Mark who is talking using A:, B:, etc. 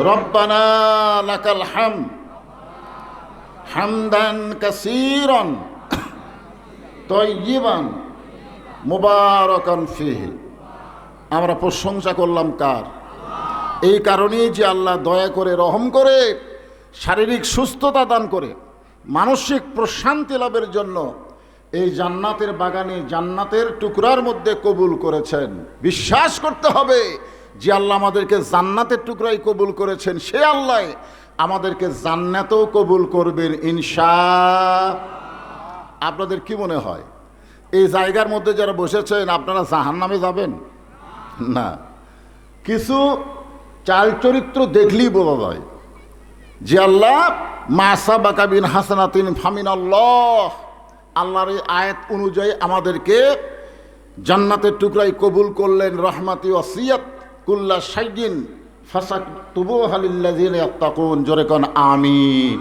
A: রব্বানা লাকাল হামদ হামদান কাসীরান তাইয়িবান মুবারাকান ফীহি। আমরা প্রশংসা করলাম কার? এই কারণেই যে আল্লাহ দয়া করে, রহম করে, শারীরিক সুস্থতা দান করে মানসিক প্রশান্তি লাভের জন্য এই জান্নাতের বাগানে, জান্নাতের টুকরার মধ্যে কবুল করেছেন। বিশ্বাস করতে হবে যে আল্লাহ আমাদেরকে জান্নাতের টুকরাই কবুল করেছেন, সে আল্লাহ আমাদেরকে জান্নাতেও কবুল করবেন ইনশাআল্লাহ। আপনাদের কি মনে হয় এই জায়গার মধ্যে যারা বসেছেন আপনারা জাহান্নামে যাবেন? না, কিছু চাল চরিত্র দেখলেই বোঝা যায় যে আল্লাহ মাসা বাকাবিন হাসানাতিন ফামিন আল্লাহ, আল্লাহর এই আয়াত অনুযায়ী আমাদেরকে জান্নাতের টুকরাই কবুল করলেন। রহমাতি ওয়াসিয়াত কুল্লা শাইইন ফাসাকতুবুহা লিল্লাযিনা ইয়াত্তাকুন। জোরে কোন আমিন।